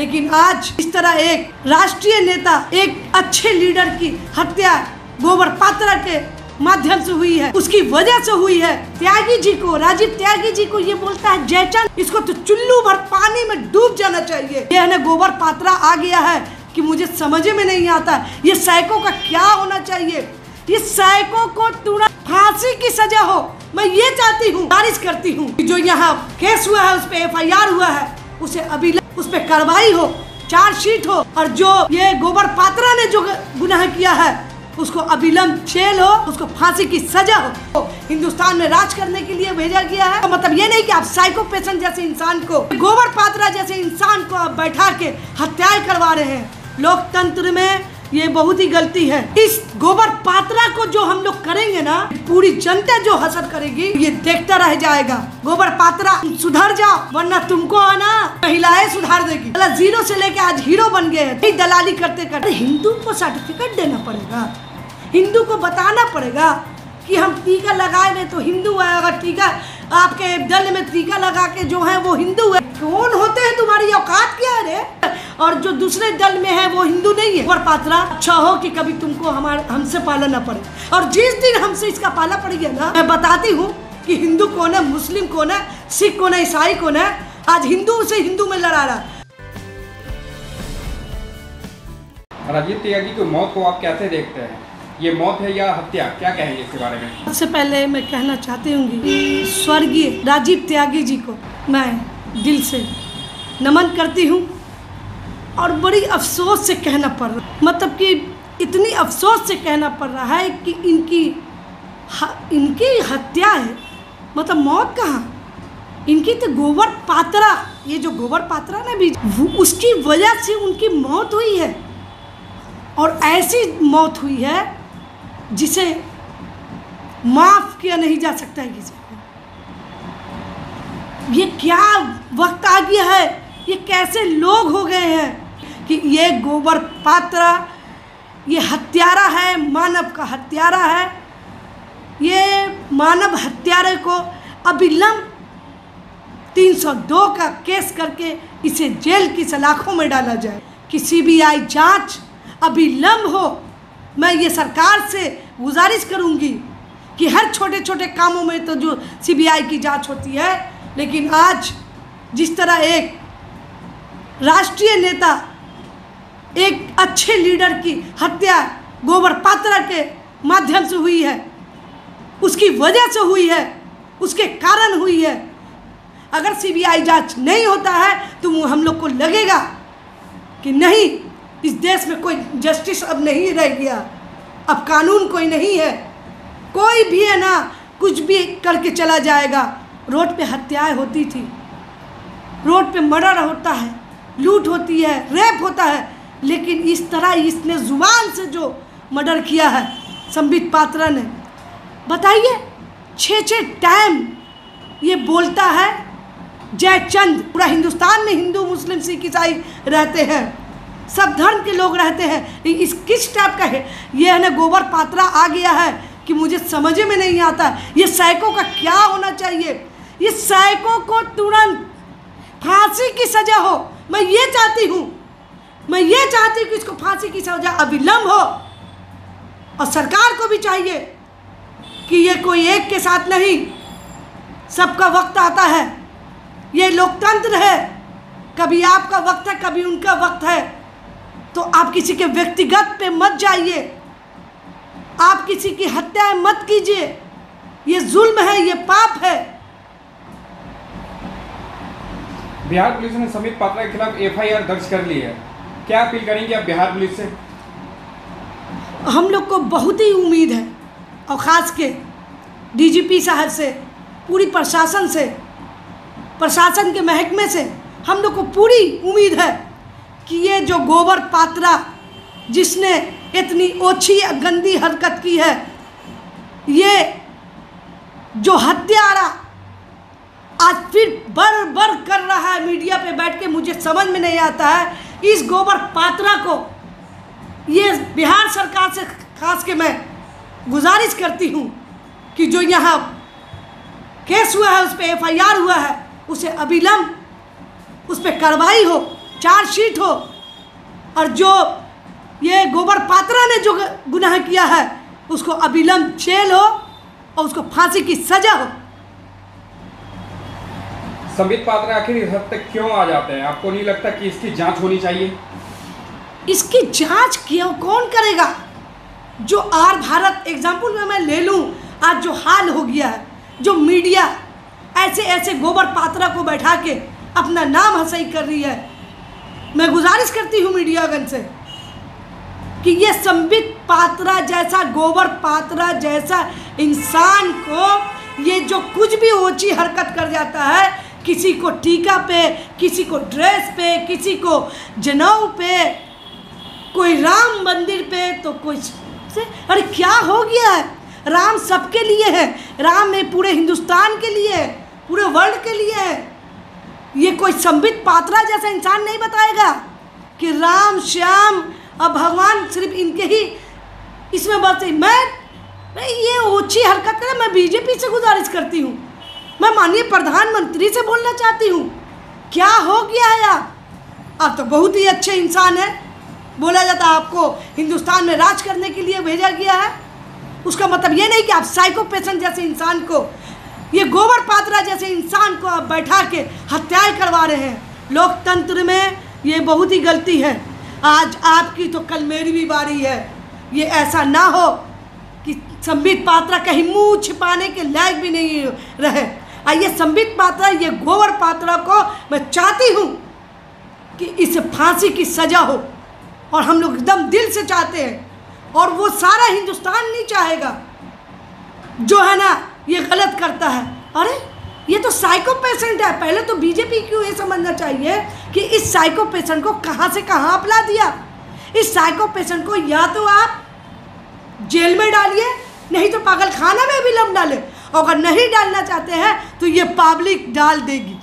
लेकिन आज इस तरह एक राष्ट्रीय नेता, एक अच्छे लीडर की हत्या गोबर पात्रा के माध्यम से हुई है, उसकी वजह से हुई है। त्यागी जी को, राजीव त्यागी जी को ये बोलता है जयचंद, इसको तो चुल्लू भर पानी में डूब जाना चाहिए। ये है गोबर पात्रा आ गया है कि मुझे समझ में नहीं आता ये सैकों का क्या होना चाहिए। ये सैकों को तुरंत फांसी की सजा हो, मैं ये चाहती हूँ, गुजारिश करती हूँ जो यहाँ केस हुआ है, उस पर FIR हुआ है, उसे अभी उस पर कार्रवाई हो, चार्जशीट हो, और जो ये गोबर पात्रा ने जो गुनाह किया है उसको अविलंब जेल हो, उसको फांसी की सजा हो। हिंदुस्तान में राज करने के लिए भेजा गया है। तो मतलब ये नहीं कि आप साइको पेशेंट जैसे इंसान को, गोबर पात्रा जैसे इंसान को आप बैठा के हत्याएं करवा रहे हैं। लोकतंत्र में ये बहुत ही गलती है। इस गोबर पात्रा को जो हम लोग करेंगे ना, पूरी जनता जो हसद करेगी, ये देखता रह जाएगा। गोबर पात्रा सुधर जाओ, वरना तुमको आना महिलाएं सुधार देगी। 0 से लेके आज हीरो बन गए हैं। दलाली करते करते हिंदू को सर्टिफिकेट देना पड़ेगा, हिंदू को बताना पड़ेगा कि हम टीका लगाए हुए तो हिंदू है। अगर टीका आपके दल में टीका लगा के जो है वो हिंदू है, कौन होते हैं, तुम्हारी औकात क्या है रे? और जो दूसरे दल में है वो हिंदू नहीं है। गोबर पात्रा अच्छा हो कि कभी तुमको हमसे पाला ना पड़े, और जिस दिन हमसे इसका पाला पड़ गया ना, मैं बताती हूँ कि हिंदू कौन है, मुस्लिम कौन है, सिख कौन है, ईसाई कौन है। आज हिंदू से हिंदू में लड़ा रहा। राजीव त्यागी की मौत को आप कैसे देखते हैं? ये मौत है या हत्या, क्या कहेंगे इसके बारे में? सबसे पहले मैं कहना चाहती हूँ कि स्वर्गीय राजीव त्यागी जी को मैं दिल से नमन करती हूँ, और बड़ी अफसोस से कहना पड़ रहा, मतलब कि इतनी अफसोस से कहना पड़ रहा है कि इनकी हत्या है, मतलब मौत कहाँ, इनकी तो गोबर पात्रा, ये जो गोबर पात्रा ने भी उसकी वजह से उनकी मौत हुई है, और ऐसी मौत हुई है जिसे माफ किया नहीं जा सकता है किसी को। ये क्या वक्त आ गया है, ये कैसे लोग हो गए हैं कि ये गोबर पात्रा ये हत्यारा है, मानव का हत्यारा है। ये मानव हत्यारे को अविलंब 302 का केस करके इसे जेल की सलाखों में डाला जाए, कि CBI जांच अविलंब हो। मैं ये सरकार से गुजारिश करूंगी कि हर छोटे छोटे कामों में तो जो CBI की जांच होती है, लेकिन आज जिस तरह एक राष्ट्रीय नेता, एक अच्छे लीडर की हत्या गोबर पात्रा के माध्यम से हुई है, उसकी वजह से हुई है, उसके कारण हुई है। अगर CBI जांच नहीं होता है तो हम लोग को लगेगा कि नहीं, इस देश में कोई जस्टिस अब नहीं रह गया, अब कानून कोई नहीं है, कोई भी है ना कुछ भी करके चला जाएगा। रोड पे हत्याएं होती थी, रोड पे मर्डर होता है, लूट होती है, रेप होता है, लेकिन इस तरह इसने जुबान से जो मर्डर किया है संबित पात्रा ने, बताइए 6 टाइम ये बोलता है जयचंद। पूरा हिंदुस्तान में हिंदू, मुस्लिम, सिख, ईसाई रहते हैं, सब धर्म के लोग रहते हैं। इस किस टाइप का है ये, है ना गोबर पात्रा आ गया है कि मुझे समझ में नहीं आता ये सैकों का क्या होना चाहिए। ये सैकों को तुरंत फांसी की सजा हो, मैं ये चाहती हूँ, मैं ये चाहती हूँ कि इसको फांसी की सजा अविलंब हो। और सरकार को भी चाहिए कि ये कोई एक के साथ नहीं, सबका वक्त आता है, ये लोकतंत्र है, कभी आपका वक्त है, कभी उनका वक्त है। तो आप किसी के व्यक्तिगत पे मत जाइए, आप किसी की हत्या मत कीजिए, ये जुल्म है, ये पाप है। बिहार पुलिस ने संबित पात्रा के खिलाफ FIR दर्ज कर ली है, क्या अपील करेंगे आप बिहार पुलिस से? हम लोग को बहुत ही उम्मीद है, और ख़ास के DGP साहब से, पूरी प्रशासन से, प्रशासन के महकमे से हम लोग को पूरी उम्मीद है कि ये जो गोबर पात्रा जिसने इतनी ओछी गंदी हरकत की है, ये जो हत्यारा आज फिर बढ़ कर रहा है मीडिया पे बैठ के, मुझे समझ में नहीं आता है। इस गोबर पात्रा को ये बिहार सरकार से खास के मैं गुजारिश करती हूँ कि जो यहाँ केस हुआ है, उस पर FIR हुआ है, उसे अविलंब उस पर कार्रवाई हो, चार्जशीट हो, और जो ये गोबर पात्रा ने जो गुनाह किया है उसको अविलंब जेल हो और उसको फांसी की सजा हो। संबित पात्रा आखिर इस हद तक क्यों आ जाते हैं? आपको नहीं लगता कि इसकी जांच होनी चाहिए? इसकी जांच क्यों कौन करेगा? जो आर भारत एग्जाम्पल में मैं ले लूँ, आज जो हाल हो गया है, जो मीडिया ऐसे ऐसे गोबर पात्रा को बैठा के अपना नाम हंसाई कर रही है, मैं गुजारिश करती हूँ मीडियागण से कि ये संबित पात्रा जैसा, गोबर पात्रा जैसा इंसान को ये जो कुछ भी ओछी हरकत कर जाता है, किसी को टीका पे, किसी को ड्रेस पे, किसी को जनेऊ पे, कोई राम मंदिर पे, तो कोई से, अरे क्या हो गया है? राम सबके लिए है, राम में पूरे हिंदुस्तान के लिए है, पूरे वर्ल्ड के लिए है। ये कोई संबित पात्रा जैसा इंसान नहीं बताएगा कि राम श्याम और भगवान सिर्फ इनके ही इसमें बसे। मैं ये ओछी हरकत है, मैं बीजेपी से गुजारिश करती हूँ, मैं माननीय प्रधानमंत्री से बोलना चाहती हूँ, क्या हो गया है? आप तो बहुत ही अच्छे इंसान हैं, बोला जाता है आपको हिंदुस्तान में राज करने के लिए भेजा गया है। उसका मतलब ये नहीं कि आप साइको पेशेंट जैसे इंसान को, ये गोबर पात्रा जैसे इंसान को आप बैठा के हत्याएं करवा रहे हैं। लोकतंत्र में ये बहुत ही गलती है। आज आपकी तो कल मेरी भी बारी है। ये ऐसा ना हो कि संबित पात्रा कहीं मुंह छिपाने के लायक भी नहीं रहे। ये संबित पात्रा, ये गोबर पात्रा को मैं चाहती हूँ कि इसे फांसी की सजा हो, और हम लोग एकदम दिल से चाहते हैं, और वो सारा हिंदुस्तान नहीं चाहेगा जो है ना ये गलत करता है। अरे ये तो साइको पेशेंट है। पहले तो बीजेपी को ये समझना चाहिए कि इस साइको पेशेंट को कहाँ से कहाँ अपला दिया। इस साइको पेशेंट को या तो आप जेल में डालिए, नहीं तो पागल खाना में भी लम डाले, और अगर नहीं डालना चाहते हैं तो ये पब्लिक डाल देगी।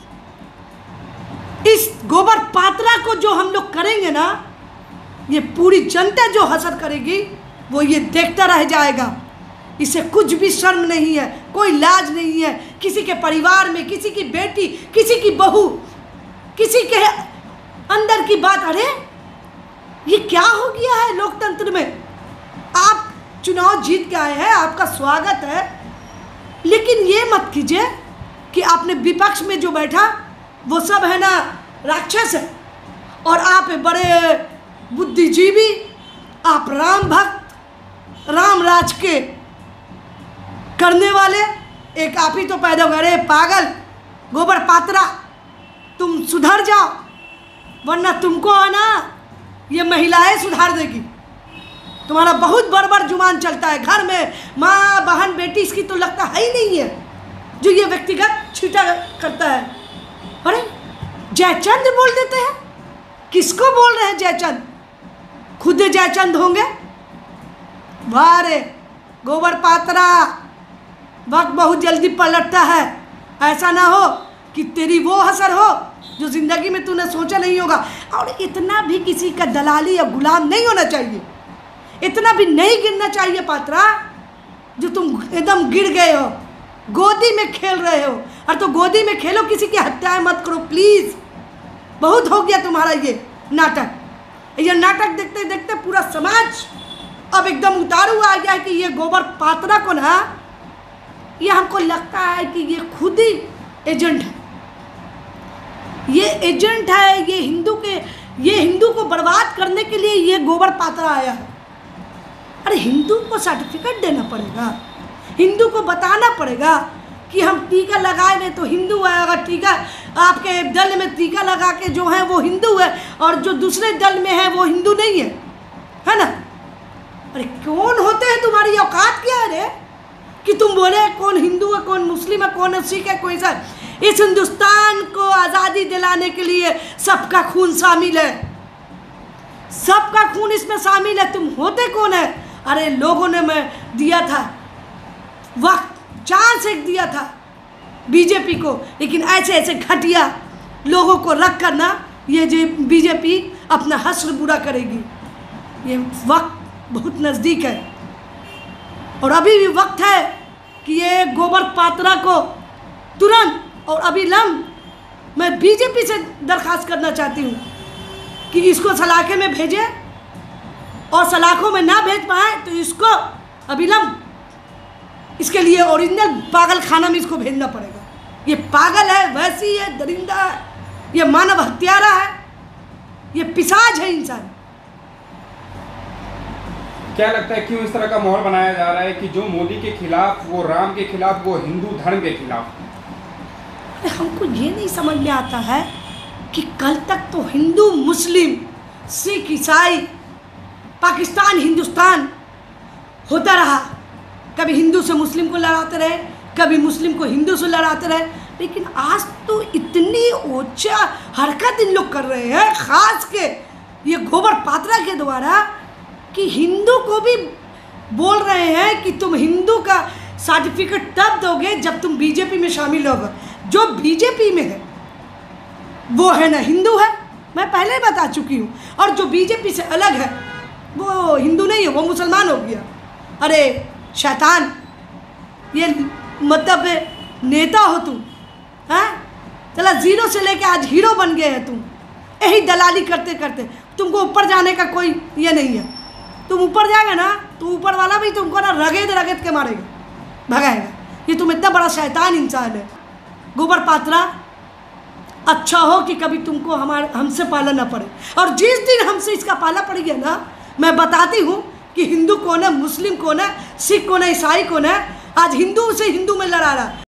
इस गोबर पात्रा को जो हम लोग करेंगे ना, ये पूरी जनता जो हसर करेगी वो ये देखता रह जाएगा। इसे कुछ भी शर्म नहीं है, कोई लाज नहीं है। किसी के परिवार में, किसी की बेटी, किसी की बहू, किसी के अंदर की बात, अरे ये क्या हो गया है लोकतंत्र में? आप चुनाव जीत के आए हैं, आपका स्वागत है, लेकिन ये मत कीजिए कि आपने विपक्ष में जो बैठा वो सब है ना राक्षस है, और आप बड़े बुद्धिजीवी, आप राम भक्त, राम राज के करने वाले एक आप ही तो पैदा हो गए। पागल गोबर पात्रा, तुम सुधर जाओ, वरना तुमको आना ये महिलाएं सुधार देगी। तुम्हारा बहुत बड़ जुबान चलता है घर में, माँ बहन बेटी इसकी तो लगता है ही नहीं है, जो ये व्यक्तिगत छीटा करता है। अरे जयचंद बोल देते हैं, किसको बोल रहे हैं जयचंद? खुद जयचंद होंगे? वाह रे गोबर पात्रा, वक्त बहुत जल्दी पलटता है। ऐसा ना हो कि तेरी वो असर हो जो ज़िंदगी में तूने सोचा नहीं होगा। और इतना भी किसी का दलाली या गुलाम नहीं होना चाहिए, इतना भी नहीं गिरना चाहिए पात्रा जो तुम एकदम गिर गए हो, गोदी में खेल रहे हो। और तो गोदी में खेलो, किसी की हत्याएं मत करो प्लीज़। बहुत हो गया तुम्हारा ये नाटक। ये नाटक देखते देखते पूरा समाज अब एकदम उतारू आ गया है कि ये गोबर पात्रा को ना, ये हमको लगता है कि ये खुद ही एजेंट है, ये एजेंट है, ये हिंदू को बर्बाद करने के लिए ये गोबर पात्रा आया है। अरे हिंदू को सर्टिफिकेट देना पड़ेगा, हिंदू को बताना पड़ेगा कि हम टीका लगाए में तो हिंदू है। अगर टीका आपके दल में टीका लगा के जो है वो हिंदू है, और जो दूसरे दल में है वो हिंदू नहीं है ना? अरे कौन होते हैं, तुम्हारी औकात क्या है रे कि तुम बोले कौन हिंदू है, कौन मुस्लिम है, कौन सिख है, कोई सा? इस हिंदुस्तान को आज़ादी दिलाने के लिए सबका खून शामिल है, सबका खून इसमें शामिल है। तुम होते कौन है? अरे लोगों ने मैं दिया था वक्त, चांस एक दिया था बीजेपी को, लेकिन ऐसे ऐसे घटिया लोगों को रख कर ना ये जो बीजेपी अपना हश्र पूरा करेगी। ये वक्त बहुत नज़दीक है, और अभी भी वक्त है कि ये गोबर पात्रा को तुरंत और अविलंब मैं बीजेपी से दरख्वास्त करना चाहती हूँ कि इसको सलाखे में भेजे, और सलाखों में ना भेज पाए तो इसको अविलंब इसके लिए ओरिजिनल पागल खाना में इसको भेजना पड़ेगा। ये पागल है, वैसी है, दरिंदा है, ये मानव हत्यारा है, ये पिशाच है इंसान। क्या लगता है क्यों इस तरह का माहौल बनाया जा रहा है कि जो मोदी के खिलाफ, वो राम के खिलाफ, वो हिंदू धर्म के खिलाफ? हमको ये नहीं समझ में आता है कि कल तक तो हिंदू, मुस्लिम, सिख, ईसाई, पाकिस्तान, हिंदुस्तान होता रहा। कभी हिंदू से मुस्लिम को लड़ाते रहे, कभी मुस्लिम को हिंदू से लड़ाते रहे, लेकिन आज तो इतनी ऊंचा हरकत इन लोग कर रहे हैं, खास के ये गोबर पात्रा के द्वारा, कि हिंदू को भी बोल रहे हैं कि तुम हिंदू का सर्टिफिकेट तब दोगे जब तुम बीजेपी में शामिल होगे। जो बीजेपी में है वो है ना हिंदू है, मैं पहले ही बता चुकी हूँ, और जो बीजेपी से अलग है वो हिंदू नहीं है, वो मुसलमान हो गया। अरे शैतान, ये मतलब नेता हो तुम, हैं? चला जीरो से लेके आज हीरो बन गए हैं तुम, यही दलाली करते करते। तुमको ऊपर जाने का कोई ये नहीं है। तुम ऊपर जाएगा ना तो ऊपर वाला भी तुमको ना रगेद रगेद के मारेगा, भगाएगा। ये तुम इतना बड़ा शैतान इंसान है। गोबर पात्रा, अच्छा हो कि कभी तुमको हमसे पाला ना पड़े, और जिस दिन हमसे इसका पाला पड़ गया ना, मैं बताती हूँ कि हिंदू कौन है, मुस्लिम कौन है, सिख कौन है, ईसाई कौन है। आज हिंदू से हिंदू में लड़ा रहा।